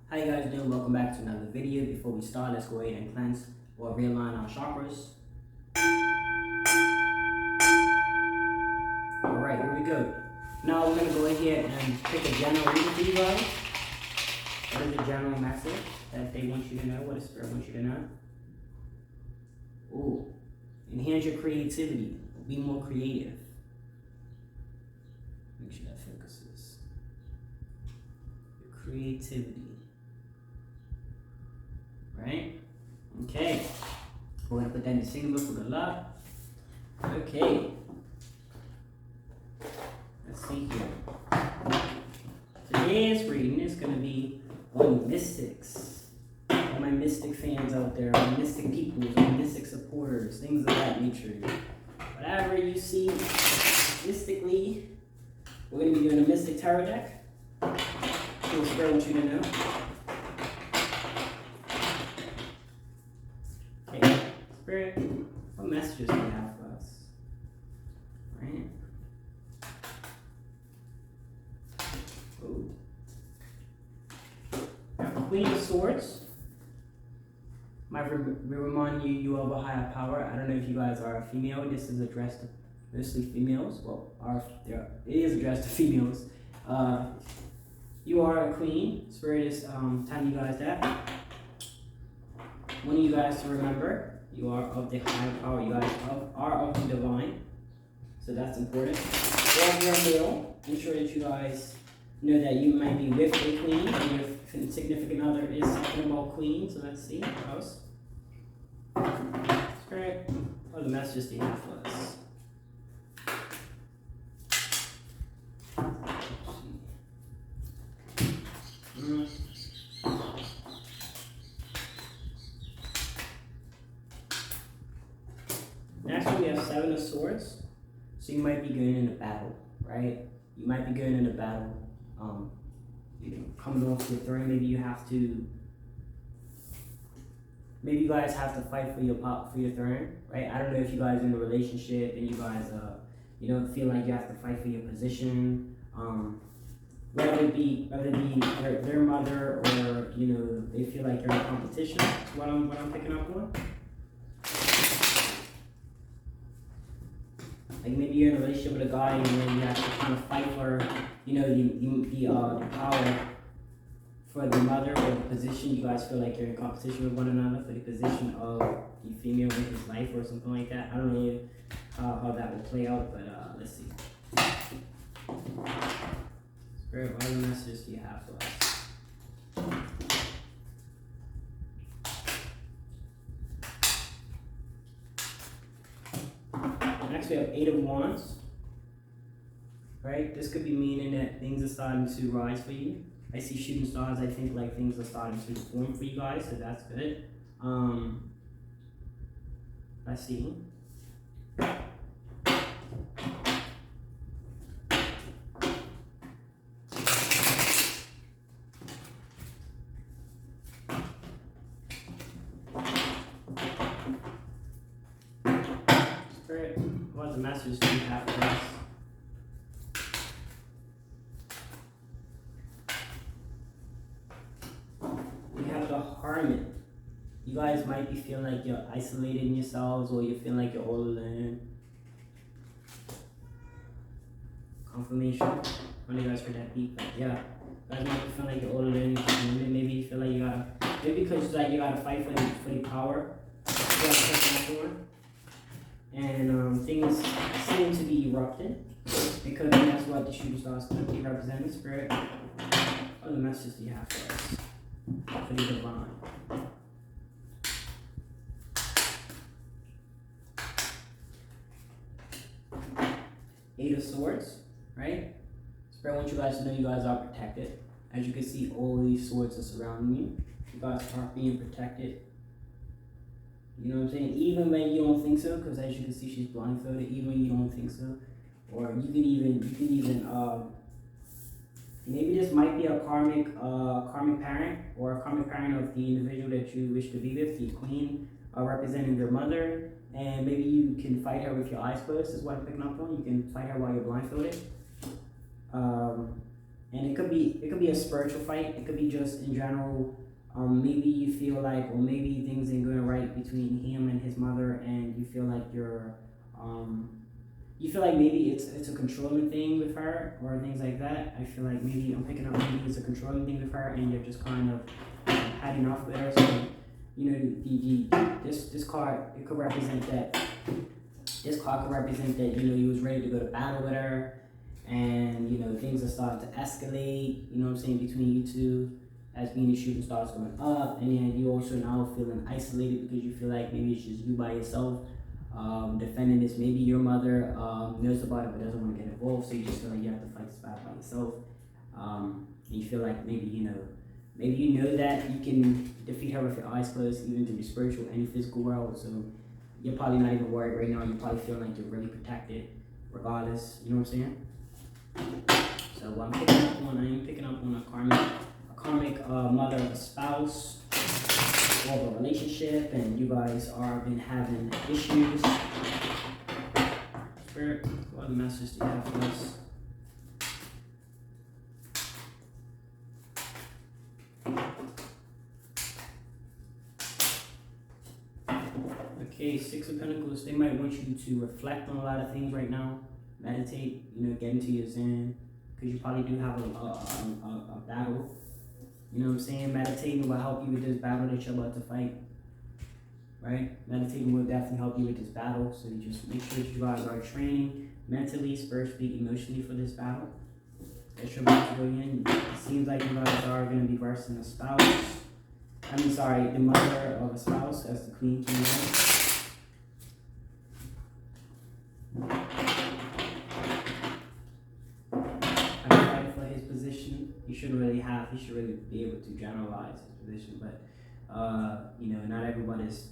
How you guys doing? Welcome back to another video. Before we start, let's go ahead and cleanse or realign our chakras. Alright, here we go. Now we're going to go ahead and pick a general reading for you guys. What is the general message that they want you to know? What the Spirit wants you to know? Ooh. Enhance your creativity. Be more creative. Make sure that focuses. Your creativity. Right? Okay. We're going to put that in the single book for good luck. Okay. Let's see here. Today's reading is going to be on mystics. All my mystic fans out there, all my mystic peoples, all my mystic supporters, things of that nature. Whatever you see mystically, we're going to be doing a mystic tarot deck. So Spirit wants you to know. Okay, Spirit, what messages do you have for us? Right? Queen of Swords might remind you of a higher power. I don't know if you guys are a female. This is addressed to mostly females. Well, it is addressed to females. You are a queen. Spirit is telling you guys that. Want you guys to remember, you are of the higher power. You guys are of the divine. So that's important. Or you're a male. Ensure that you guys know that you might be with a queen, and your significant other is talking about queen. So let's see what else. Spirit, what are the messages do you have for us? Next we have Seven of Swords. So you might be going into battle, right? You might be going into battle. Coming off your throne, maybe you have to. Maybe you guys have to fight for your throne, right? I don't know if you guys are in a relationship and you guys, feel like you have to fight for your position. Whether it be their mother or they feel like you're in a competition. That's what I'm picking up on. Like maybe you're in a relationship with a guy and then you have to kind of fight for, the power for the mother or the position. You guys feel like you're in competition with one another for the position of the female in his life or something like that. I don't know how that will play out, but let's see. Spirit, what other messages do you have for us? Next we have Eight of Wands. Right? This could be meaning that things are starting to rise for you. I see shooting stars. I think like things are starting to form for you guys, so that's good. Let's see. Spirit, what the message do you have for us? Hermit. You guys might be feeling like you're isolating yourselves or you're feeling like you're all alone. Confirmation. When you guys heard that beat, but yeah. You guys might be feeling like you're all alone. Maybe you feel like you gotta, maybe because you gotta fight for the power. And things seem to be erupting because that's what the shooting stars could be representing. Spirit, what other messages do you have for us? For the divine. Eight of Swords, right? Spirit wants you guys to know you guys are protected. As you can see, all these swords are surrounding you. You guys are being protected. You know what I'm saying? Even when you don't think so, because as you can see, she's blindfolded. Even when you don't think so, or you can even maybe this might be a karmic parent or a karmic parent of the individual that you wish to be with, the queen representing your mother, and maybe you can fight her with your eyes closed, is what I'm picking up on. You can fight her while you're blindfolded. and it could be a spiritual fight. It could be just in general. Maybe you feel like, or maybe things ain't going right between him and his mother, and you feel like maybe it's a controlling thing with her or things like that. I feel like maybe I'm picking up maybe it's a controlling thing with her, and you're just kind of had enough with her. So you know, this card, it could represent that. This card could represent that, you know, you was ready to go to battle with her, and you know things are starting to escalate. You know what I'm saying, between you two, as being the shooting starts going up, and then you also now feeling isolated because you feel like maybe it's just you by yourself defending this. Maybe your mother knows about it but doesn't want to get involved, so you just feel like you have to fight this battle by yourself. And you feel like maybe you know that you can defeat her with your eyes closed, even through the spiritual and physical world. So you're probably not even worried right now. You probably feel like you're really protected, regardless. You know what I'm saying? So I'm picking up on. I am picking up on a karmic mother of a spouse or of a relationship, and you guys are been having issues. Spirit, what message do you have for us? Okay, Six of Pentacles. They might want you to reflect on a lot of things right now. Meditate, you know, get into your zen, because you probably do have a battle. You know what I'm saying? Meditating will help you with this battle that you're about to fight. Right? Meditating will definitely help you with this battle. So you just make sure that you guys are training mentally, spiritually, emotionally for this battle that you're about to go in. It seems like you guys are going to be versing a spouse. The mother of a spouse, as the Queen came out. He should really be able to generalize his position, but you know, not everybody's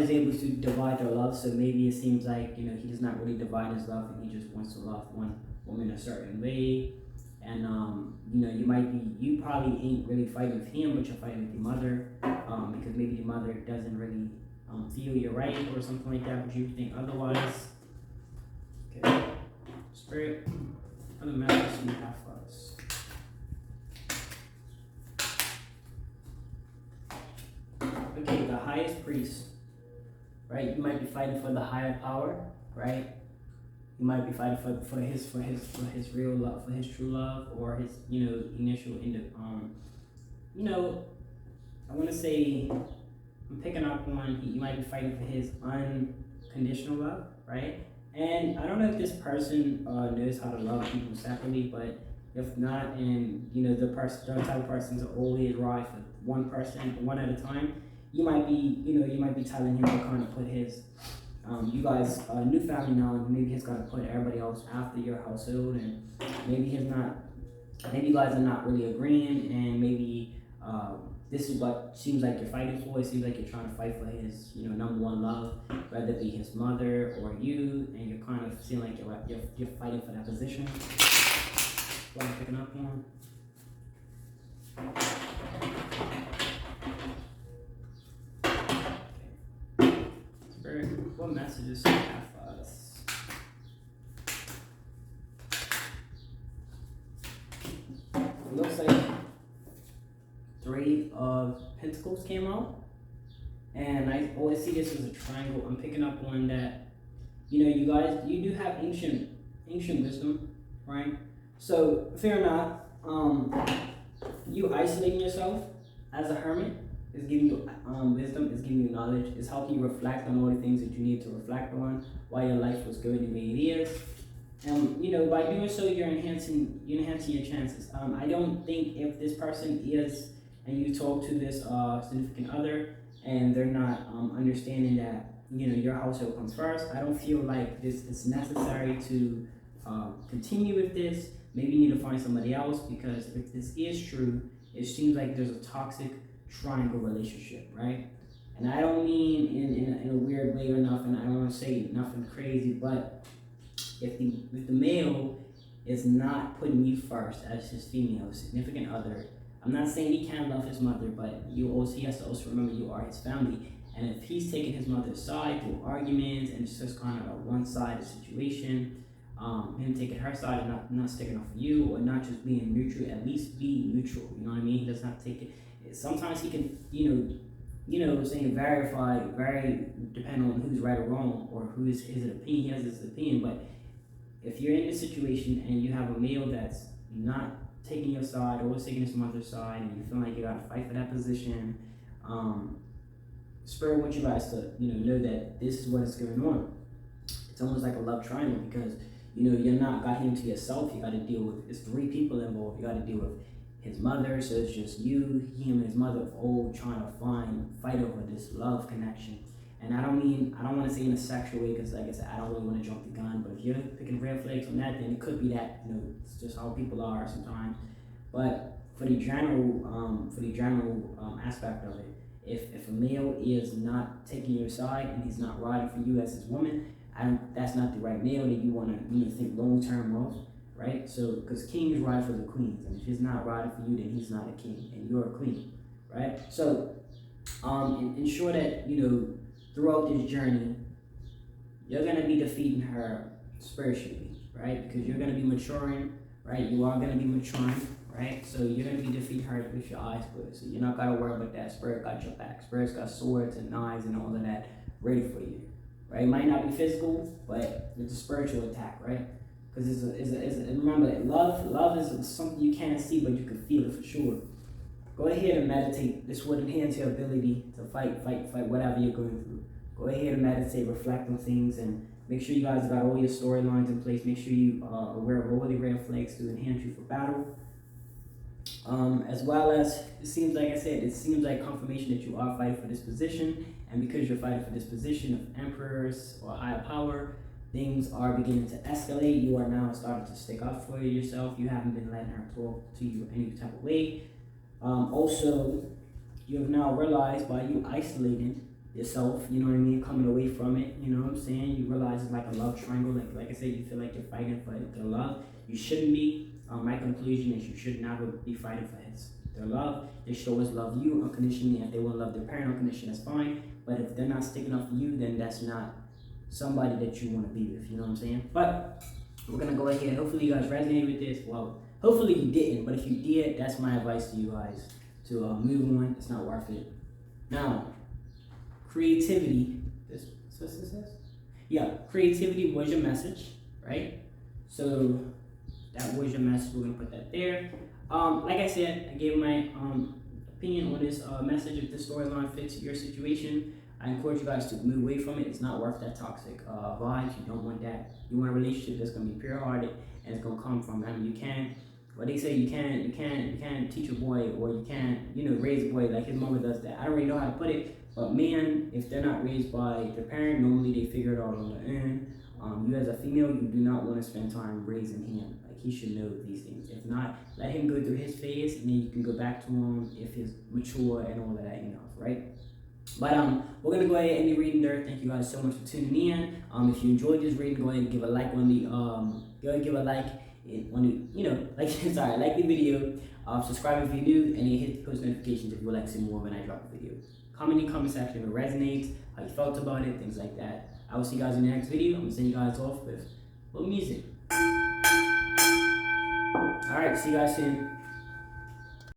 able to divide their love. So maybe it seems like, you know, he does not really divide his love, and he just wants to love one woman a certain way. And you know, you probably ain't really fighting with him, but you're fighting with your mother, because maybe your mother doesn't really feel you're right or something like that, but you think otherwise. Okay, Spirit, other messages you have for us. Okay, the highest priest, right? You might be fighting for the higher power, right? You might be fighting for his real love, for his true love, or his, you know, initial you know, I want to say, I'm picking up on, you might be fighting for his unconditional love, right? And I don't know if this person knows how to love people separately, but if not, and you know, the type of person to always ride for one person, one at a time, you might be telling him to kind of put his, you guys, new family now, maybe he's got to put everybody else after your household, and maybe you guys are not really agreeing, and maybe this is what seems like you're fighting for. It seems like you're trying to fight for his, you know, number one love, whether it be his mother or you, and you're kind of feeling like you're fighting for that position. What I'm picking up on. Okay. Spirit, what messages do you have for us? It looks like Three of Pentacles came out, and I always see this as a triangle. I'm picking up on that, you know, you guys, you do have ancient wisdom, right? So fear not, you isolating yourself as a hermit is giving you wisdom, is giving you knowledge, is helping you reflect on all the things that you need to reflect on, why your life was good the way it is. You know, by doing so, you're enhancing your chances. I don't think if this person is, and you talk to this significant other, and they're not understanding that, you know, your household comes first, I don't feel like this is necessary to continue with this. Maybe you need to find somebody else, because if this is true, it seems like there's a toxic triangle relationship, right? And I don't mean in a weird way or nothing. I don't want to say nothing crazy, but if the male is not putting you first as his female significant other, I'm not saying he can't love his mother, but he has to also remember you are his family. And if he's taking his mother's side through arguments, and it's just kind of a one-sided situation, him taking her side and not sticking up for you, or not just being neutral. At least be neutral. You know what I mean? He does not take it. Sometimes he can, what I'm saying, very depend on who's right or wrong, or who is his opinion. He has his opinion, but if you're in this situation and you have a male that's not taking your side, or taking his mother's side, and you feel like you gotta fight for that position, Spirit wants you guys to, know that this is what is going on. It's almost like a love triangle, because you're not got him to yourself. You got to deal with, it's 3 people involved. You got to deal with his mother, so it's just you, him, and his mother all trying to fight over this love connection. And I don't want to say in a sexual way, because like I said, I don't really want to jump the gun. But if you're picking red flags on that, then it could be that, it's just how people are sometimes. But for the general aspect of it, if a male is not taking your side and he's not riding for you as his woman, that's not the right male that you want to think long term of, right? So, because kings ride for the queens, and if he's not riding for you, then he's not a king, and you're a queen, right? So, ensure that throughout this journey, you're gonna be defeating her spiritually, right? Because you're gonna be maturing, right? You are gonna be maturing, right? So you're gonna be defeating her with your eyes closed. So you're not gotta worry about that. Spirit got your back. Spirit's got swords and knives and all of that ready for you. Right? It might not be physical, but it's a spiritual attack, right? Because remember, love is something you can't see, but you can feel it for sure. Go ahead and meditate. This would enhance your ability to fight whatever you're going through. Go ahead and meditate, reflect on things, and make sure you guys got all your storylines in place. Make sure you are aware of all the red flags to enhance you for battle. As well as, it seems like confirmation that you are fighting for this position. And because you're fighting for this position of emperors or higher power, things are beginning to escalate. You are now starting to stick up for yourself. You haven't been letting her talk to you any type of way. Also, you have now realized by you isolating yourself, coming away from it, you realize it's like a love triangle. Like I said, you feel like you're fighting for their love. You shouldn't be. My conclusion is you should never be fighting for their love. They should always love you unconditionally. If they will love their parent unconditionally, that's fine. But if they're not sticking up for you, then that's not somebody that you want to be with. You know what I'm saying? But we're going to go ahead. Hopefully you guys resonate with this. Well, hopefully you didn't. But if you did, that's my advice to you guys. To move on. It's not worth it. Now, creativity. This what this says? Yeah, creativity was your message, right? So that was your message. We're going to put that there. Like I said, I gave my opinion on this message. If the storyline fits your situation, I encourage you guys to move away from it. It's not worth that toxic vibes. You don't want that. You want a relationship that's gonna be pure-hearted and it's gonna come from. You can't. What they say, you can't teach a boy, or you can't raise a boy like his mother does that. I don't really know how to put it, but men, if they're not raised by their parent, normally they figure it out on their own. You as a female, you do not want to spend time raising him. Like, he should know these things. If not, let him go through his phase, and then you can go back to him if he's mature and all of that, right? But we're gonna go ahead and end the reading there. Thank you guys so much for tuning in. If you enjoyed this reading, go ahead and give a like on the go ahead and give a like on the like the video. Subscribe if you do, and then hit the post notifications if you would like to see more when I drop a video. Comment in the comment section if it resonates, how you felt about it, things like that. I will see you guys in the next video. I'm gonna send you guys off with a little music. Alright, see you guys soon.